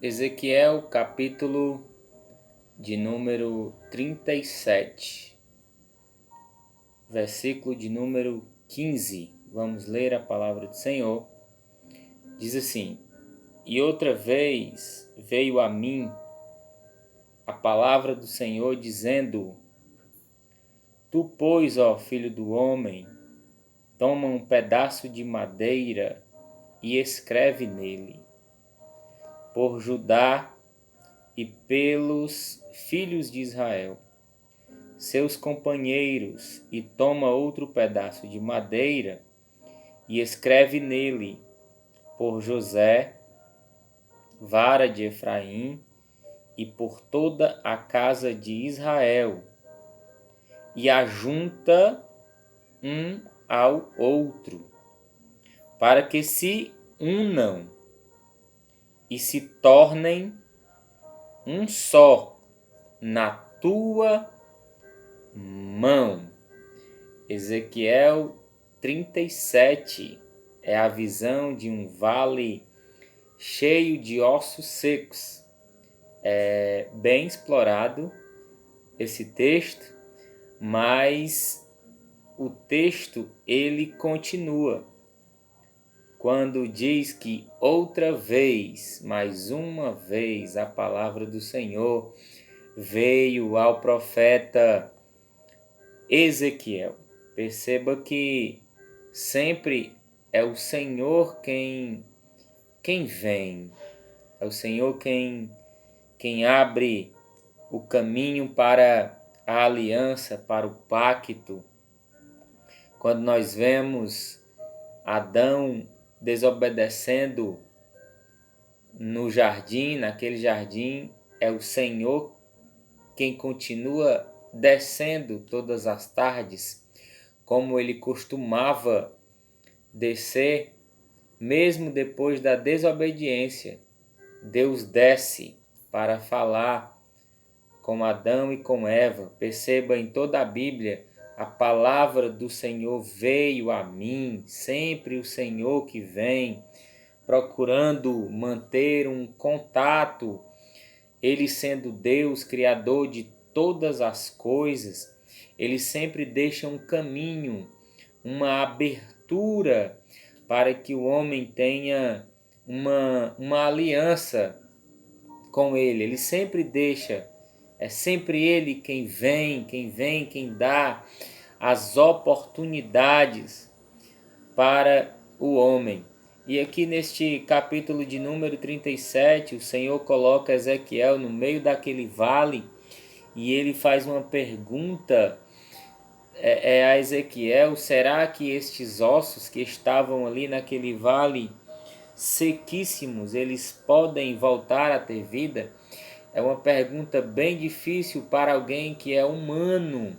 Ezequiel, capítulo de número 37, versículo de número 15. Vamos ler a palavra do Senhor. Diz assim: E outra vez veio a mim a palavra do Senhor, dizendo: Tu, pois, ó filho do homem, toma um pedaço de madeira e escreve nele, por Judá e pelos filhos de Israel, seus companheiros, e toma outro pedaço de madeira e escreve nele, por José, vara de Efraim, e por toda a casa de Israel, e ajunta um ao outro, para que se unam e se tornem um só na tua mão. Ezequiel 37 é a visão de um vale cheio de ossos secos. É bem explorado esse texto, mas o texto ele continua quando diz que outra vez, mais uma vez, a palavra do Senhor veio ao profeta Ezequiel. Perceba que sempre é o Senhor quem vem, é o Senhor quem abre o caminho para a aliança, para o pacto. Quando nós vemos Adão desobedecendo no jardim, naquele jardim, é o Senhor quem continua descendo todas as tardes, como ele costumava descer, mesmo depois da desobediência. Deus desce para falar com Adão e com Eva. Perceba, em toda a Bíblia, a palavra do Senhor veio a mim, sempre o Senhor que vem, procurando manter um contato, Ele sendo Deus, Criador de todas as coisas, Ele sempre deixa um caminho, uma abertura para que o homem tenha uma aliança com Ele. Ele sempre deixa, é sempre Ele quem vem, quem dá as oportunidades para o homem. E aqui neste capítulo de número 37, o Senhor coloca Ezequiel no meio daquele vale e ele faz uma pergunta a Ezequiel: será que estes ossos que estavam ali naquele vale sequíssimos, eles podem voltar a ter vida? É uma pergunta bem difícil para alguém que é humano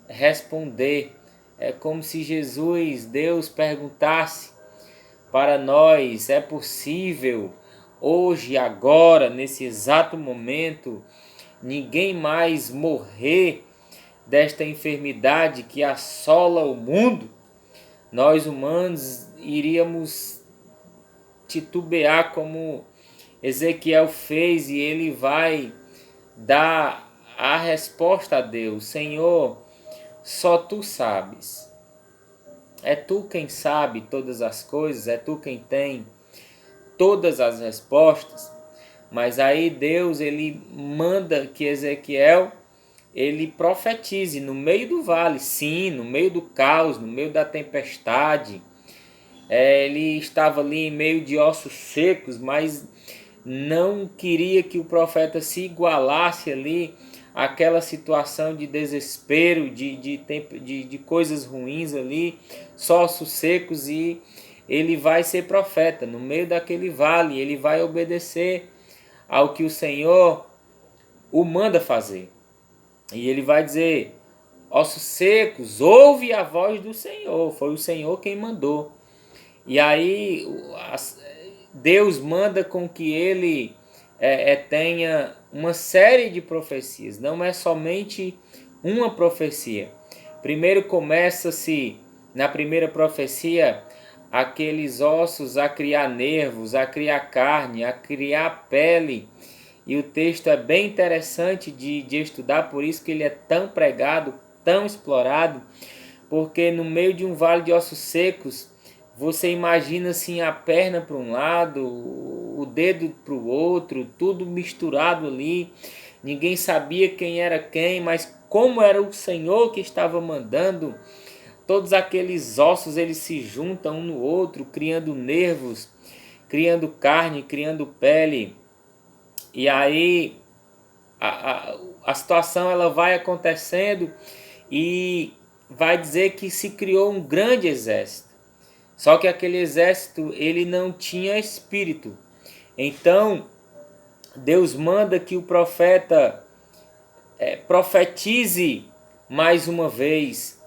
responder. É como se Jesus, Deus, perguntasse para nós: é possível hoje, agora, nesse exato momento, ninguém mais morrer desta enfermidade que assola o mundo? Nós humanos iríamos titubear como Ezequiel fez, e ele vai dar a resposta a Deus: Senhor, só tu sabes. É tu quem sabe todas as coisas, é tu quem tem todas as respostas. Mas aí Deus ele manda que Ezequiel ele profetize no meio do vale, sim, no meio do caos, no meio da tempestade. Ele estava ali em meio de ossos secos, mas não queria que o profeta se igualasse ali àquela situação de desespero, de coisas ruins ali, só ossos secos, e ele vai ser profeta no meio daquele vale. Ele vai obedecer ao que o Senhor o manda fazer. E ele vai dizer: ossos secos, ouve a voz do Senhor. Foi o Senhor quem mandou. E aí Deus manda com que ele tenha uma série de profecias. Não é somente uma profecia. Primeiro começa-se, na primeira profecia, aqueles ossos a criar nervos, a criar carne, a criar pele. E o texto é bem interessante de estudar, por isso que ele é tão pregado, tão explorado, porque no meio de um vale de ossos secos, você imagina assim a perna para um lado, o dedo para o outro, tudo misturado ali. Ninguém sabia quem era quem, mas como era o Senhor que estava mandando, todos aqueles ossos eles se juntam um no outro, criando nervos, criando carne, criando pele. E aí a situação ela vai acontecendo e vai dizer que se criou um grande exército. Só que aquele exército ele não tinha espírito. Então Deus manda que o profeta profetize mais uma vez,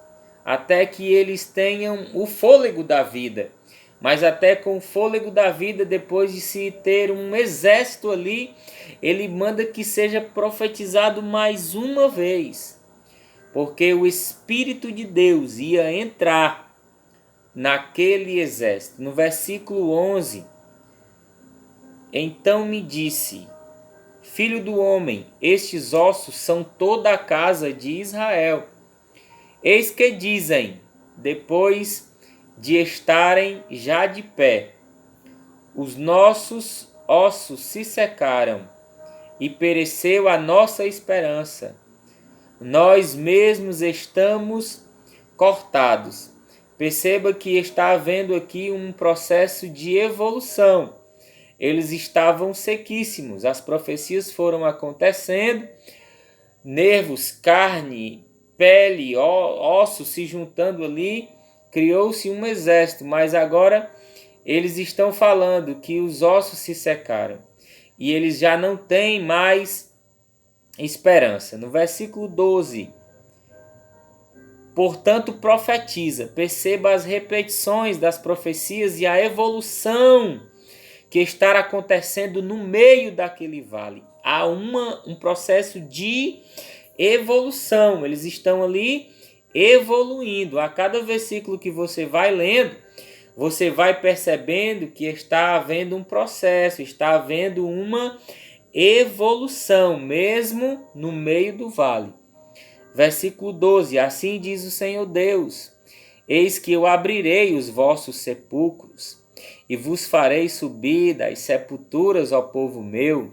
até que eles tenham o fôlego da vida. Mas até com o fôlego da vida, depois de se ter um exército ali, ele manda que seja profetizado mais uma vez. Porque o Espírito de Deus ia entrar naquele exército. No versículo 11, então me disse: Filho do homem, estes ossos são toda a casa de Israel. Eis que dizem, depois de estarem já de pé: os nossos ossos se secaram e pereceu a nossa esperança. Nós mesmos estamos cortados. Perceba que está havendo aqui um processo de evolução. Eles estavam sequíssimos, as profecias foram acontecendo, nervos, carne, pele, ossos se juntando ali, criou-se um exército, mas agora eles estão falando que os ossos se secaram e eles já não têm mais esperança. No versículo 12, portanto profetiza, perceba as repetições das profecias e a evolução que está acontecendo no meio daquele vale. Há um processo de evolução, eles estão ali evoluindo. A cada versículo que você vai lendo, você vai percebendo que está havendo um processo, está havendo uma evolução, mesmo no meio do vale. Versículo 12, assim diz o Senhor Deus: eis que eu abrirei os vossos sepulcros, e vos farei subir das sepulturas, ó povo meu,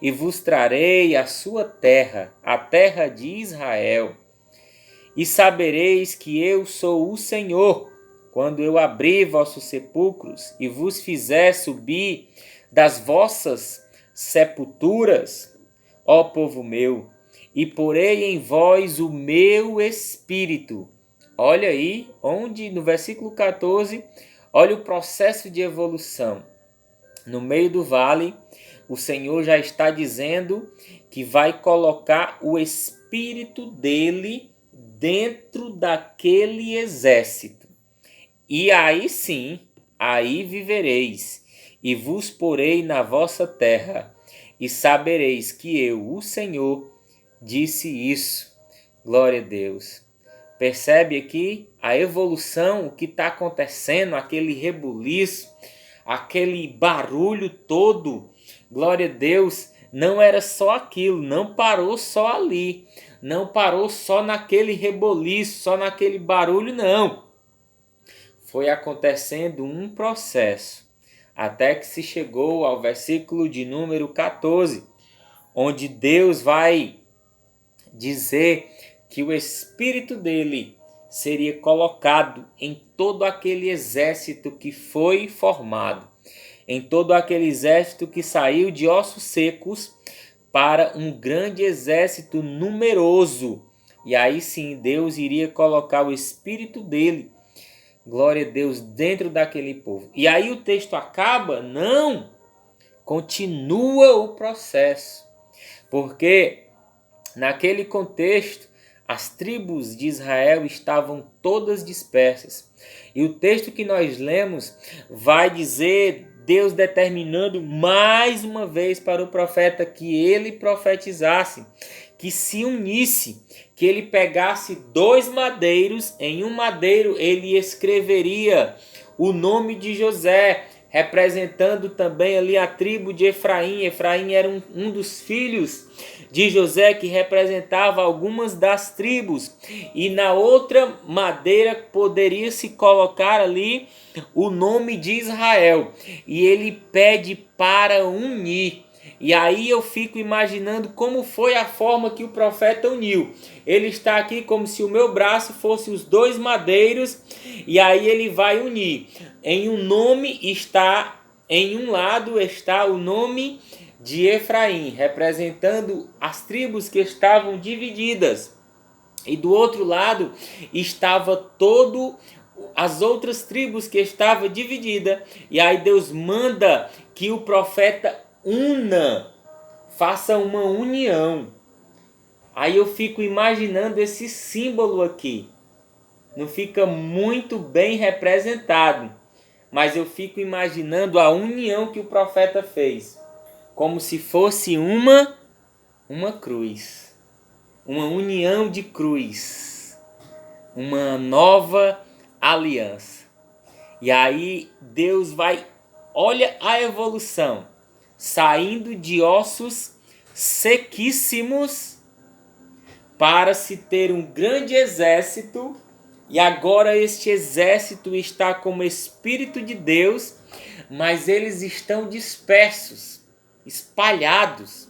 e vos trarei a sua terra, a terra de Israel. E sabereis que eu sou o Senhor, quando eu abrir vossos sepulcros e vos fizer subir das vossas sepulturas, ó povo meu, e porei em vós o meu espírito. Olha aí, onde no versículo 14, olha o processo de evolução. No meio do vale, o Senhor já está dizendo que vai colocar o espírito dele dentro daquele exército. E aí sim, aí vivereis, e vos porei na vossa terra, e sabereis que eu, o Senhor, disse isso. Glória a Deus. Percebe aqui a evolução, o que está acontecendo, aquele rebuliço, aquele barulho todo. Glória a Deus, não era só aquilo, não parou só ali, não parou só naquele reboliço, só naquele barulho, não. Foi acontecendo um processo, até que se chegou ao versículo de número 14, onde Deus vai dizer que o espírito dele seria colocado em todo aquele exército que foi formado, em todo aquele exército que saiu de ossos secos para um grande exército numeroso. E aí sim Deus iria colocar o espírito dele, glória a Deus, dentro daquele povo. E aí o texto acaba? Não! Continua o processo. Porque naquele contexto, as tribos de Israel estavam todas dispersas. E o texto que nós lemos vai dizer Deus determinando mais uma vez para o profeta que ele profetizasse, que se unisse, que ele pegasse dois madeiros, em um madeiro ele escreveria o nome de José, representando também ali a tribo de Efraim. Efraim era um dos filhos de José, que representava algumas das tribos. E na outra madeira poderia se colocar ali o nome de Israel. E ele pede para unir. E aí eu fico imaginando como foi a forma que o profeta uniu. Ele está aqui como se o meu braço fosse os dois madeiros, e aí ele vai unir. Em um lado está o nome de Efraim, representando as tribos que estavam divididas. E do outro lado estava todo as outras tribos que estavam divididas. E aí Deus manda que o profeta faça uma união. Aí eu fico imaginando esse símbolo aqui. Não fica muito bem representado, mas eu fico imaginando a união que o profeta fez, como se fosse uma cruz, uma união de cruz, uma nova aliança. E aí Deus vai, olha a evolução, saindo de ossos sequíssimos para se ter um grande exército. E agora este exército está como Espírito de Deus, mas eles estão dispersos, espalhados.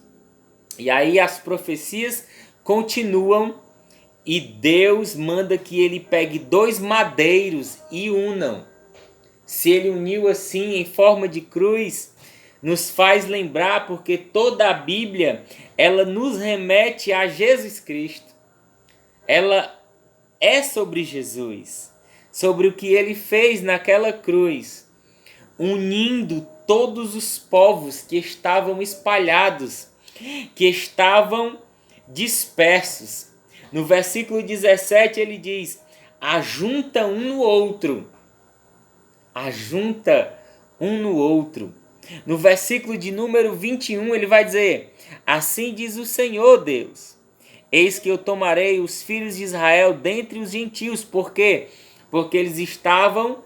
E aí as profecias continuam e Deus manda que ele pegue 2 madeiros e unam. Se ele uniu assim em forma de cruz, nos faz lembrar, porque toda a Bíblia ela nos remete a Jesus Cristo. Ela é sobre Jesus, sobre o que ele fez naquela cruz, unindo todos os povos que estavam espalhados, que estavam dispersos. No versículo 17 ele diz: ajunta um no outro. Ajunta um no outro. No versículo de número 21 ele vai dizer: assim diz o Senhor Deus: eis que eu tomarei os filhos de Israel dentre os gentios. Por quê? Porque eles estavam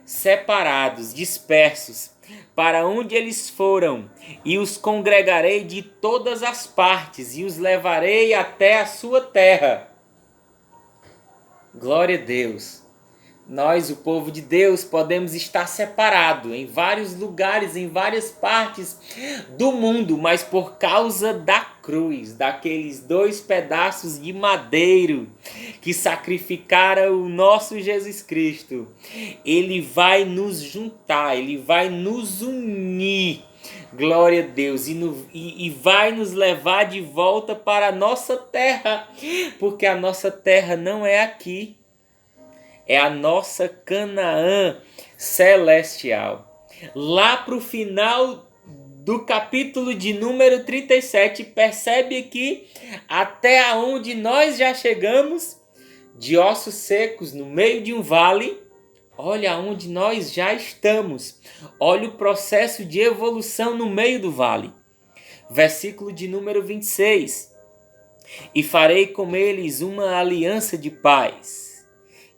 separados, dispersos. Para onde eles foram, e os congregarei de todas as partes, e os levarei até a sua terra. Glória a Deus. Nós, o povo de Deus, podemos estar separados em vários lugares, em várias partes do mundo, mas por causa da cruz, daqueles 2 pedaços de madeiro que sacrificaram o nosso Jesus Cristo, ele vai nos juntar, ele vai nos unir. Glória a Deus, e vai nos levar de volta para a nossa terra, porque a nossa terra não é aqui. É a nossa Canaã celestial. Lá para o final do capítulo de número 37, percebe que até onde nós já chegamos, de ossos secos no meio de um vale, olha onde nós já estamos. Olha o processo de evolução no meio do vale. Versículo de número 26. E farei com eles uma aliança de paz,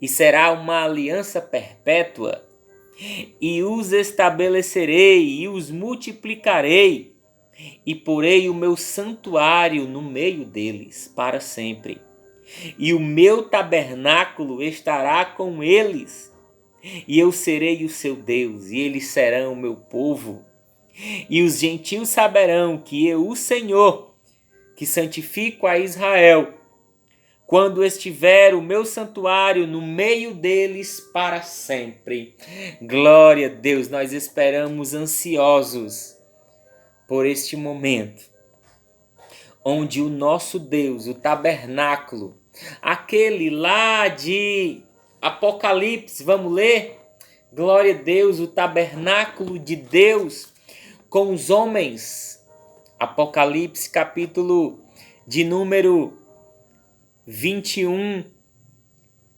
e será uma aliança perpétua, e os estabelecerei e os multiplicarei, e porei o meu santuário no meio deles para sempre. E o meu tabernáculo estará com eles, e eu serei o seu Deus, e eles serão o meu povo. E os gentios saberão que eu, o Senhor, que santifico a Israel, quando estiver o meu santuário no meio deles para sempre. Glória a Deus, nós esperamos ansiosos por este momento, onde o nosso Deus, o tabernáculo, aquele lá de Apocalipse, vamos ler? Glória a Deus, o tabernáculo de Deus com os homens. Apocalipse capítulo de número 21,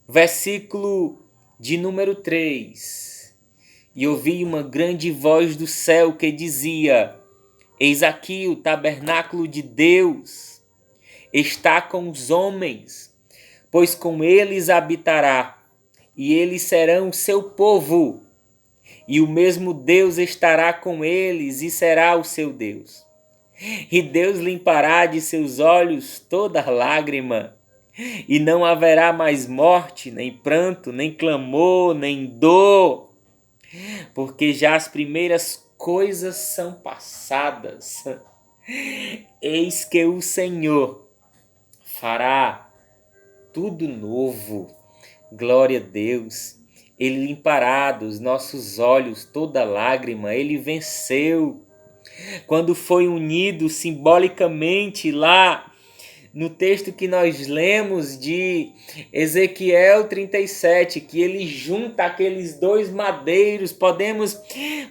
versículo de número 3. E ouvi uma grande voz do céu que dizia: eis aqui o tabernáculo de Deus, está com os homens, pois com eles habitará, e eles serão o seu povo. E o mesmo Deus estará com eles e será o seu Deus. E Deus limpará de seus olhos toda lágrima, e não haverá mais morte, nem pranto, nem clamor, nem dor, porque já as primeiras coisas são passadas. Eis que o Senhor fará tudo novo. Glória a Deus. Ele limpará dos nossos olhos toda lágrima. Ele venceu. Quando foi unido simbolicamente lá no texto que nós lemos de Ezequiel 37, que ele junta aqueles dois madeiros, podemos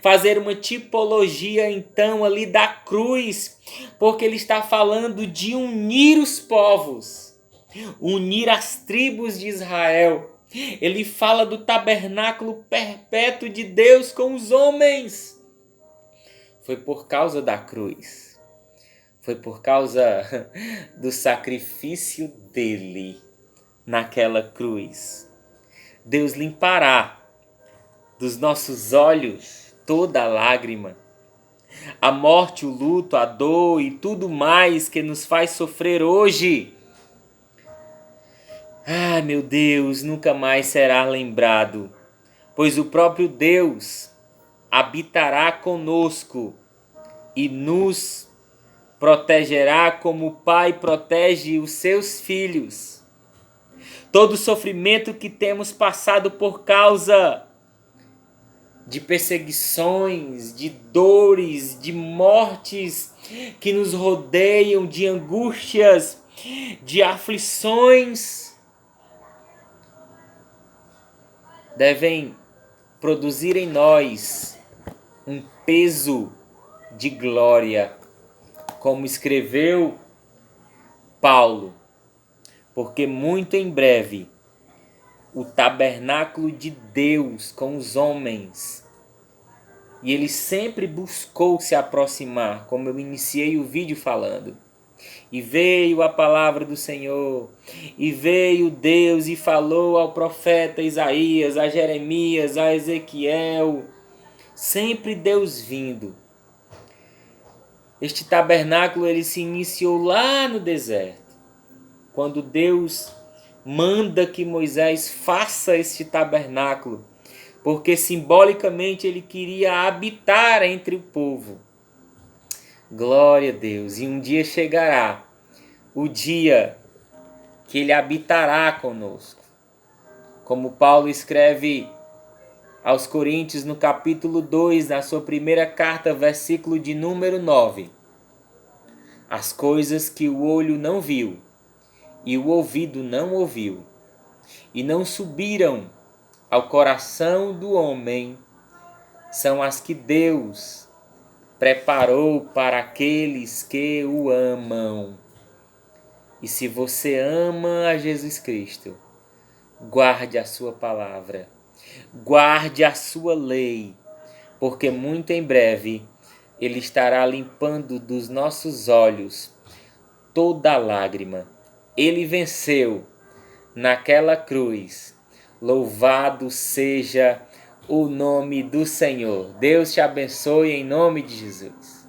fazer uma tipologia então ali da cruz, porque ele está falando de unir os povos, unir as tribos de Israel. Ele fala do tabernáculo perpétuo de Deus com os homens. Foi por causa da cruz. Foi por causa do sacrifício dele naquela cruz. Deus limpará dos nossos olhos toda a lágrima. A morte, o luto, a dor e tudo mais que nos faz sofrer hoje. Ah, meu Deus, nunca mais será lembrado, pois o próprio Deus habitará conosco e nos protegerá como o pai protege os seus filhos. Todo o sofrimento que temos passado por causa de perseguições, de dores, de mortes que nos rodeiam, de angústias, de aflições, devem produzir em nós um peso de glória, como escreveu Paulo, porque muito em breve o tabernáculo de Deus com os homens, e ele sempre buscou se aproximar, como eu iniciei o vídeo falando, e veio a palavra do Senhor, e veio Deus e falou ao profeta Isaías, a Jeremias, a Ezequiel, sempre Deus vindo. Este tabernáculo ele se iniciou lá no deserto, quando Deus manda que Moisés faça este tabernáculo, porque simbolicamente ele queria habitar entre o povo. Glória a Deus! E um dia chegará o dia que ele habitará conosco. Como Paulo escreve aos Coríntios no capítulo 2, na sua primeira carta, versículo de número 9. As coisas que o olho não viu e o ouvido não ouviu, e não subiram ao coração do homem, são as que Deus preparou para aqueles que o amam. E se você ama a Jesus Cristo, guarde a sua palavra, guarde a sua lei, porque muito em breve Ele estará limpando dos nossos olhos toda lágrima. Ele venceu naquela cruz. Louvado seja o nome do Senhor. Deus te abençoe em nome de Jesus.